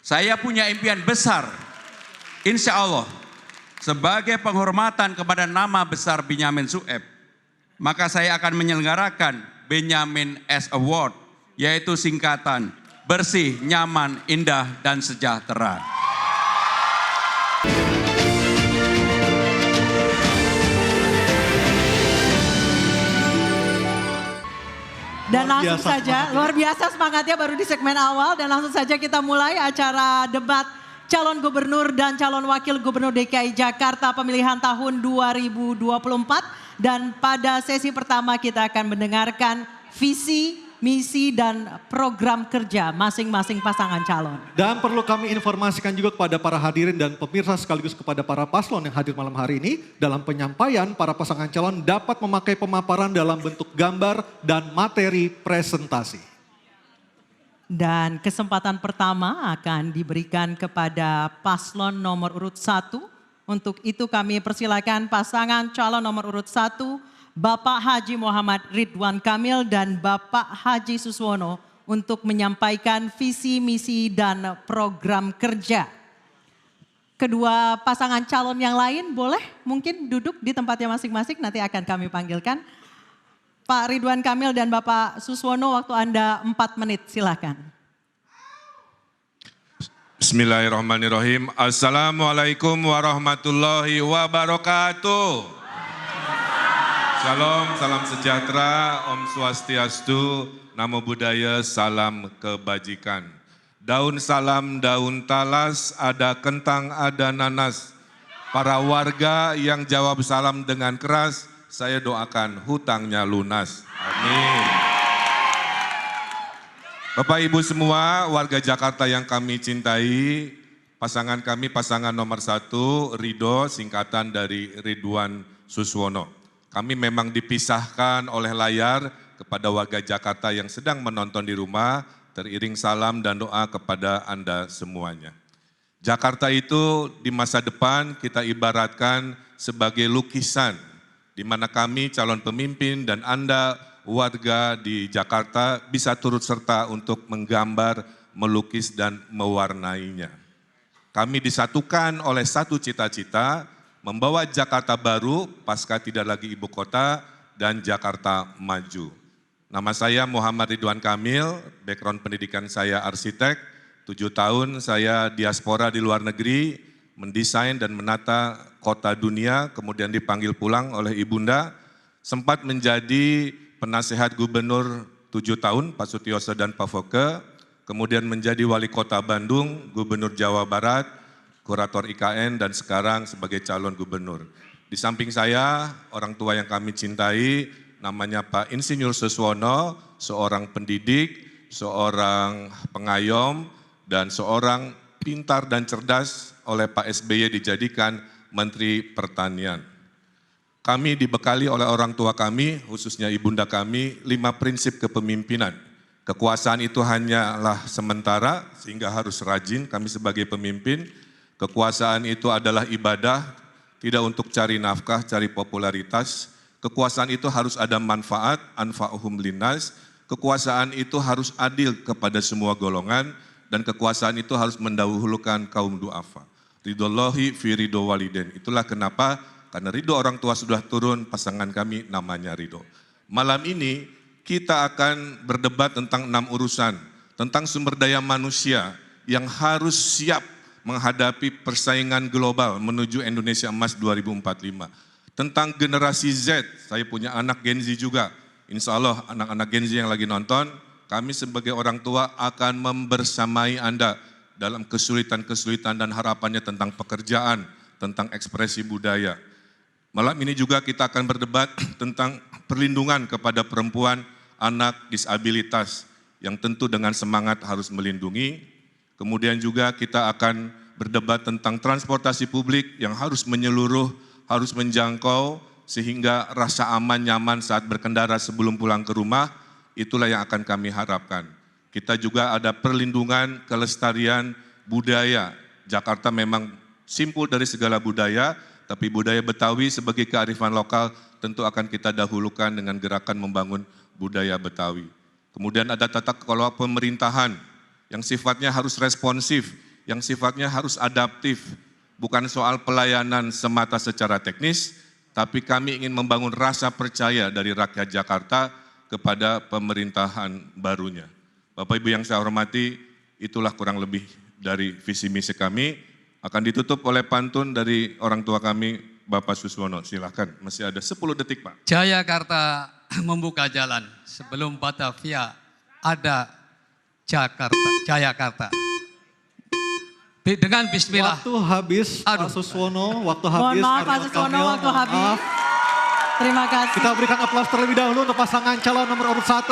Saya punya impian besar, insya Allah, sebagai penghormatan kepada nama besar Benyamin Sueb, maka saya akan menyelenggarakan Benyamin S Award, yaitu singkatan bersih, nyaman, indah, dan sejahtera. Dan langsung saja, luar biasa semangatnya baru di segmen awal, dan langsung saja kita mulai acara debat calon gubernur dan calon wakil gubernur DKI Jakarta pemilihan tahun 2024. Dan pada sesi pertama kita akan mendengarkan visi, misi, dan program kerja masing-masing pasangan calon. Dan perlu kami informasikan juga kepada para hadirin dan pemirsa sekaligus kepada para paslon yang hadir malam hari ini. Dalam penyampaian, para pasangan calon dapat memakai pemaparan dalam bentuk gambar dan materi presentasi. Dan kesempatan pertama akan diberikan kepada paslon nomor urut 1. Untuk itu kami persilakan pasangan calon nomor urut 1, Bapak Haji Muhammad Ridwan Kamil dan Bapak Haji Suswono untuk menyampaikan visi, misi, dan program kerja. Kedua pasangan calon yang lain boleh mungkin duduk di tempatnya masing-masing, nanti akan kami panggilkan. Pak Ridwan Kamil dan Bapak Suswono, waktu Anda 4 menit, silakan. Bismillahirrahmanirrahim. Assalamualaikum warahmatullahi wabarakatuh. Shalom, salam sejahtera, Om Swastiastu, Namo Buddhaya, salam kebajikan. Daun salam, daun talas, ada kentang, ada nanas. Para warga yang jawab salam dengan keras, saya doakan hutangnya lunas. Amin. Bapak Ibu semua, warga Jakarta yang kami cintai, pasangan kami pasangan nomor 1, Ridho, singkatan dari Ridwan Suswono. Kami memang dipisahkan oleh layar kepada warga Jakarta yang sedang menonton di rumah, teriring salam dan doa kepada Anda semuanya. Jakarta itu di masa depan kita ibaratkan sebagai lukisan, di mana kami calon pemimpin dan Anda warga di Jakarta bisa turut serta untuk menggambar, melukis, dan mewarnainya. Kami disatukan oleh satu cita-cita, membawa Jakarta baru pasca tidak lagi ibu kota dan Jakarta maju. Nama saya Muhammad Ridwan Kamil, background pendidikan saya arsitek, 7 tahun saya diaspora di luar negeri, mendesain dan menata kota dunia, kemudian dipanggil pulang oleh ibunda, sempat menjadi penasehat gubernur 7 tahun, Pak Sutioso dan Pak Foke, kemudian menjadi wali kota Bandung, gubernur Jawa Barat, kurator IKN, dan sekarang sebagai calon gubernur. Di samping saya, orang tua yang kami cintai, namanya Pak Insinyur Suswono, seorang pendidik, seorang pengayom, dan seorang pintar dan cerdas oleh Pak SBY dijadikan Menteri Pertanian. Kami dibekali oleh orang tua kami, khususnya ibunda kami, 5 prinsip kepemimpinan. Kekuasaan itu hanyalah sementara, sehingga harus rajin kami sebagai pemimpin. Kekuasaan itu adalah ibadah, tidak untuk cari nafkah, cari popularitas. Kekuasaan itu harus ada manfaat, anfa'uhum linnas. Kekuasaan itu harus adil kepada semua golongan, dan kekuasaan itu harus mendahulukan kaum du'afa. Ridhollahi fi ridho waliden. Itulah kenapa, karena ridho orang tua sudah turun, pasangan kami namanya Ridho. Malam ini kita akan berdebat tentang 6 urusan, tentang sumber daya manusia yang harus siap menghadapi persaingan global menuju Indonesia Emas 2045. Tentang generasi Z, saya punya anak Gen Z juga. Insya Allah anak-anak Gen Z yang lagi nonton, kami sebagai orang tua akan membersamai Anda dalam kesulitan-kesulitan dan harapannya tentang pekerjaan, tentang ekspresi budaya. Malam ini juga kita akan berdebat tentang perlindungan kepada perempuan, anak, disabilitas, yang tentu dengan semangat harus melindungi. Kemudian juga kita akan berdebat tentang transportasi publik yang harus menyeluruh, harus menjangkau, sehingga rasa aman, nyaman saat berkendara sebelum pulang ke rumah, itulah yang akan kami harapkan. Kita juga ada perlindungan kelestarian budaya. Jakarta memang simpul dari segala budaya, tapi budaya Betawi sebagai kearifan lokal tentu akan kita dahulukan dengan gerakan membangun budaya Betawi. Kemudian ada tata kelola pemerintahan yang sifatnya harus responsif, yang sifatnya harus adaptif, bukan soal pelayanan semata secara teknis, tapi kami ingin membangun rasa percaya dari rakyat Jakarta kepada pemerintahan barunya. Bapak Ibu yang saya hormati, itulah kurang lebih dari visi misi kami. Akan ditutup oleh pantun dari orang tua kami, Bapak Suswono. Silakan, masih ada 10 detik Pak. Jayakarta membuka jalan, sebelum Batavia ada Jayakarta. Dengan bismillah. Waktu habis Aduh. Pak Suswono, waktu Mohon habis. maaf Pak Ridwan Suswono, Kamil, waktu mohon habis. maaf. Terima kasih. Kita berikan aplaus terlebih dahulu untuk pasangan calon nomor urut 1.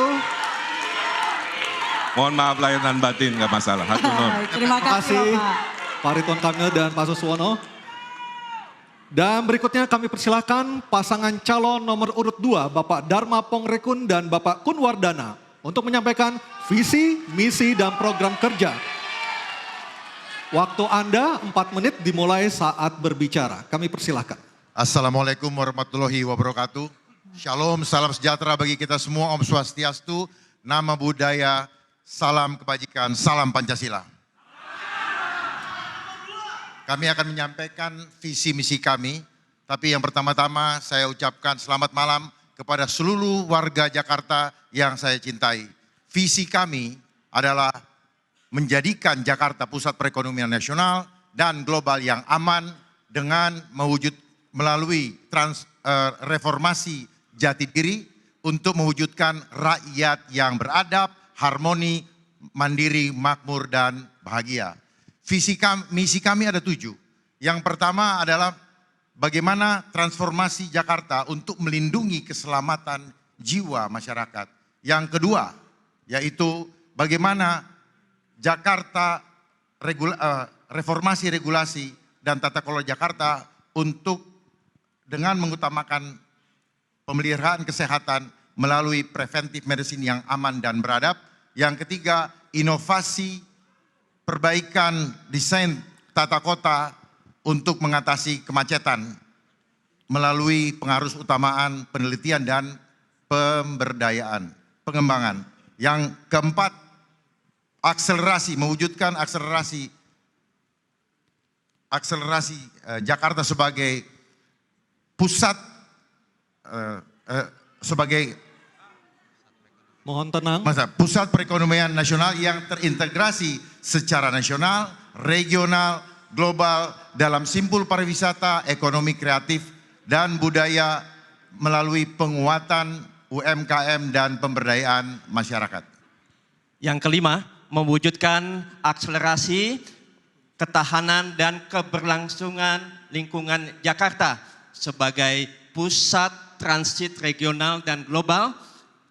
Mohon maaf lahir dan batin, nggak masalah. Hatur nuhun. Baik, terima kasih Bapak. Pak Ridwan Kamil dan Pak Suswono. Dan berikutnya kami persilakan pasangan calon nomor urut 2, Bapak Dharma Pongrekun dan Bapak Kunwardana untuk menyampaikan visi, misi, dan program kerja. Waktu Anda 4 menit dimulai saat berbicara. Kami persilahkan. Assalamualaikum warahmatullahi wabarakatuh. Shalom, salam sejahtera bagi kita semua. Om Swastiastu, nama budaya, salam kebajikan, salam Pancasila. Kami akan menyampaikan visi misi kami, tapi yang pertama-tama saya ucapkan selamat malam kepada seluruh warga Jakarta yang saya cintai. Visi kami adalah menjadikan Jakarta pusat perekonomian nasional dan global yang aman dengan melalui reformasi jati diri untuk mewujudkan rakyat yang beradab, harmoni, mandiri, makmur, dan bahagia. Misi kami ada 7. Yang pertama adalah bagaimana transformasi Jakarta untuk melindungi keselamatan jiwa masyarakat. Yang kedua, yaitu bagaimana Jakarta reformasi regulasi dan tata kelola Jakarta untuk dengan mengutamakan pemeliharaan kesehatan melalui preventive medicine yang aman dan beradab. Yang ketiga, inovasi perbaikan desain tata kota untuk mengatasi kemacetan melalui pengarus utamaan penelitian dan pemberdayaan, pengembangan. Yang keempat, mewujudkan akselerasi Jakarta sebagai pusat pusat perekonomian nasional yang terintegrasi secara nasional, regional, global dalam simpul pariwisata, ekonomi kreatif dan budaya melalui penguatan UMKM dan pemberdayaan masyarakat. Yang kelima, mewujudkan akselerasi ketahanan dan keberlangsungan lingkungan Jakarta sebagai pusat transit regional dan global,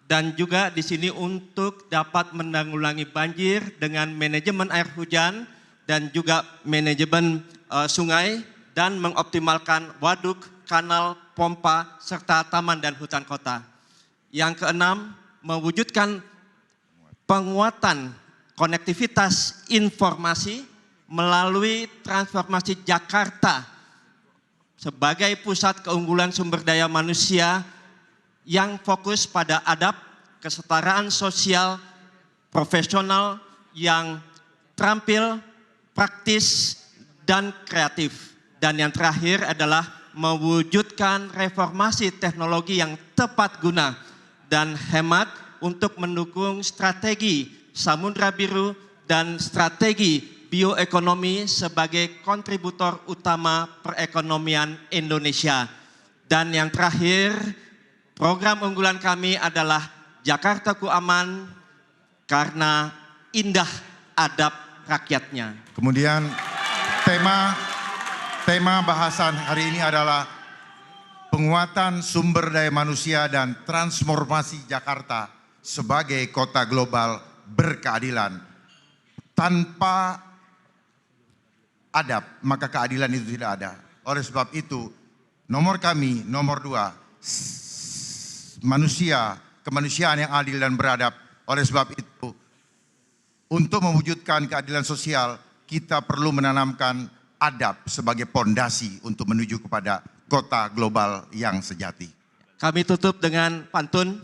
dan juga di sini untuk dapat menanggulangi banjir dengan manajemen air hujan dan juga manajemen sungai dan mengoptimalkan waduk, kanal, pompa, serta taman dan hutan kota. Yang keenam, mewujudkan penguatan konektivitas informasi melalui transformasi Jakarta sebagai pusat keunggulan sumber daya manusia yang fokus pada adab, kesetaraan sosial, profesional yang terampil, praktis, dan kreatif. Dan yang terakhir adalah mewujudkan reformasi teknologi yang tepat guna dan hemat untuk mendukung strategi Samudra Biru dan strategi bioekonomi sebagai kontributor utama perekonomian Indonesia. Dan yang terakhir, program unggulan kami adalah Jakartaku Aman karena indah adab rakyatnya. Kemudian tema bahasan hari ini adalah penguatan sumber daya manusia dan transformasi Jakarta sebagai kota global berkeadilan. Tanpa adab, maka keadilan itu tidak ada. Oleh sebab itu, nomor 2, kemanusiaan yang adil dan beradab. Oleh sebab itu, untuk mewujudkan keadilan sosial, kita perlu menanamkan adab sebagai pondasi untuk menuju kepada kota global yang sejati. Kami tutup dengan pantun,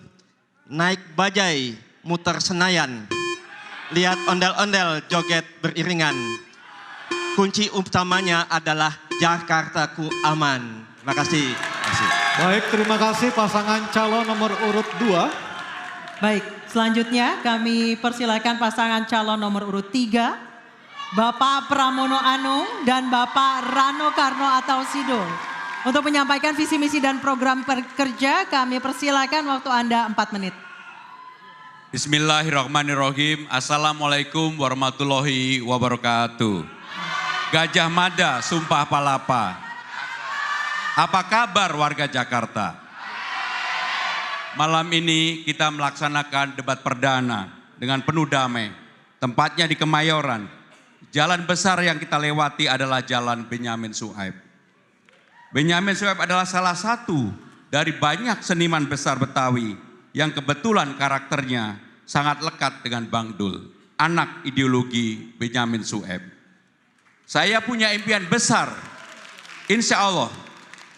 naik bajai, muter Senayan, lihat ondel-ondel joget beriringan, kunci utamanya adalah Jakartaku aman. Terima kasih. Baik, terima kasih pasangan calon nomor urut 2. Baik, selanjutnya kami persilakan pasangan calon nomor urut 3, Bapak Pramono Anung dan Bapak Rano Karno atau Sidul. Untuk menyampaikan visi misi dan program kerja, kami persilakan waktu Anda 4 menit. Bismillahirrahmanirrahim. Assalamualaikum warahmatullahi wabarakatuh. Gajah Mada, Sumpah Palapa. Apa kabar warga Jakarta? Malam ini kita melaksanakan debat perdana dengan penuh damai. Tempatnya di Kemayoran. Jalan besar yang kita lewati adalah Jalan Benyamin Sueb. Benyamin Sueb adalah salah satu dari banyak seniman besar Betawi yang kebetulan karakternya sangat lekat dengan Bang Dul, anak ideologi Benyamin Sueb. Saya punya impian besar, insya Allah,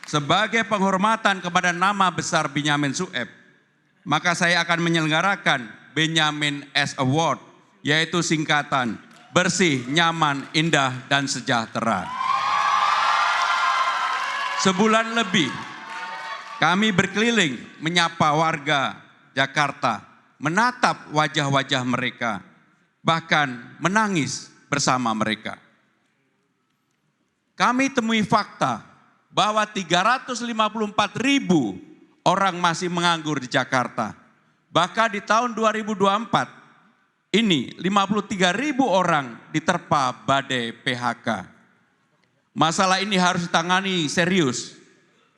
sebagai penghormatan kepada nama besar Benyamin Sueb, maka saya akan menyelenggarakan Benyamin S Award, yaitu singkatan bersih, nyaman, indah, dan sejahtera. Sebulan lebih kami berkeliling menyapa warga Jakarta, menatap wajah-wajah mereka, bahkan menangis bersama mereka. Kami temui fakta bahwa 354.000 orang masih menganggur di Jakarta. Bahkan di tahun 2024 ini 53.000 orang diterpa badai PHK. Masalah ini harus ditangani serius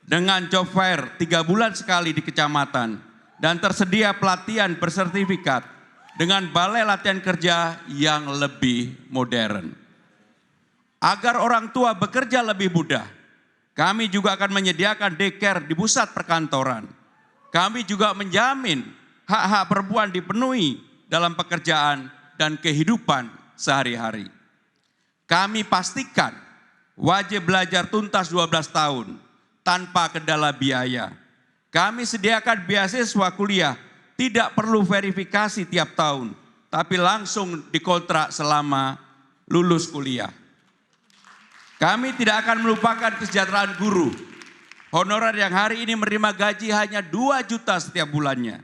dengan job fair 3 bulan sekali di kecamatan dan tersedia pelatihan bersertifikat dengan balai latihan kerja yang lebih modern. Agar orang tua bekerja lebih mudah, kami juga akan menyediakan daycare di pusat perkantoran. Kami juga menjamin hak-hak perempuan dipenuhi dalam pekerjaan dan kehidupan sehari-hari. Kami pastikan wajib belajar tuntas 12 tahun tanpa kendala biaya. Kami sediakan beasiswa kuliah, tidak perlu verifikasi tiap tahun, tapi langsung dikontrak selama lulus kuliah. Kami tidak akan melupakan kesejahteraan guru. Honorer yang hari ini menerima gaji hanya 2 juta setiap bulannya.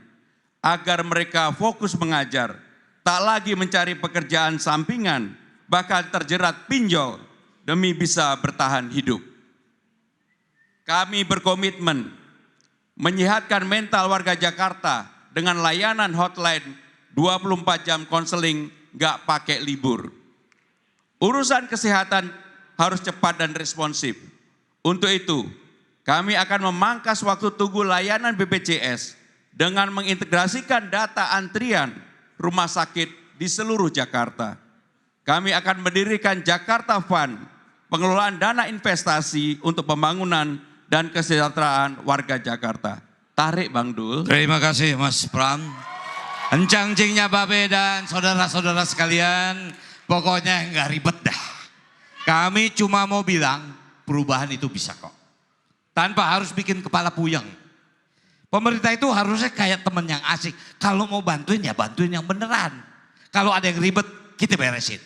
Agar mereka fokus mengajar, tak lagi mencari pekerjaan sampingan, bahkan terjerat pinjol demi bisa bertahan hidup. Kami berkomitmen menyehatkan mental warga Jakarta dengan layanan hotline 24 jam konseling gak pakai libur. Urusan kesehatan harus cepat dan responsif. Untuk itu, kami akan memangkas waktu tunggu layanan BPJS dengan mengintegrasikan data antrian rumah sakit di seluruh Jakarta. Kami akan mendirikan Jakarta Fund, pengelolaan dana investasi untuk pembangunan dan kesejahteraan warga Jakarta. Tarik Bang Dul. Terima kasih Mas Pram. Encang-cingnya Babe dan saudara-saudara sekalian, pokoknya nggak ribet dah. Kami cuma mau bilang perubahan itu bisa kok. Tanpa harus bikin kepala puyeng. Pemerintah itu harusnya kayak teman yang asik. Kalau mau bantuin ya bantuin yang beneran. Kalau ada yang ribet kita beresin.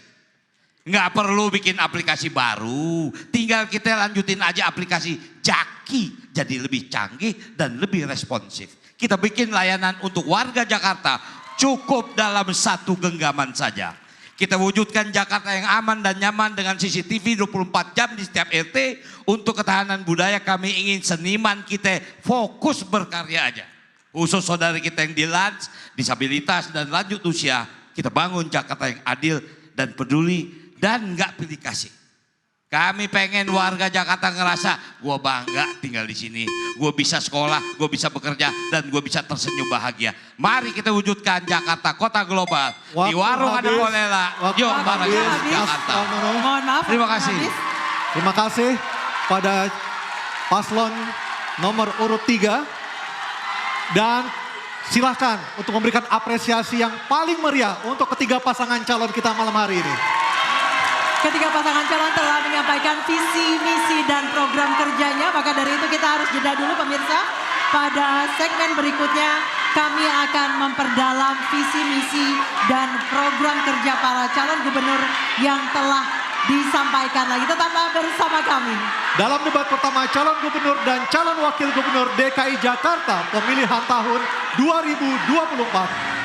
Nggak perlu bikin aplikasi baru. Tinggal kita lanjutin aja aplikasi Jaki. Jadi lebih canggih dan lebih responsif. Kita bikin layanan untuk warga Jakarta cukup dalam 1 genggaman saja. Kita wujudkan Jakarta yang aman dan nyaman dengan CCTV 24 jam di setiap RT. Untuk ketahanan budaya kami ingin seniman kita fokus berkarya aja. Khusus saudara kita yang dilans, disabilitas dan lanjut usia. Kita bangun Jakarta yang adil dan peduli dan nggak pilih kasih. Kami pengen warga Jakarta ngerasa gue bangga tinggal di sini. Gue bisa sekolah, gue bisa bekerja dan gue bisa tersenyum bahagia. Mari kita wujudkan Jakarta kota global. Di warung ada kolela. Yuk bareng Jakarta. Mohon maaf. Terima kasih. Terima kasih pada paslon nomor urut 3. Dan silakan untuk memberikan apresiasi yang paling meriah untuk ketiga pasangan calon kita malam hari ini. Ketiga pasangan calon telah menyampaikan visi, misi, dan program kerjanya. Maka dari itu kita harus jeda dulu pemirsa. Pada segmen berikutnya kami akan memperdalam visi, misi, dan program kerja para calon gubernur yang telah disampaikan lagi. Tetaplah bersama kami. Dalam debat pertama calon gubernur dan calon wakil gubernur DKI Jakarta pemilihan tahun 2024.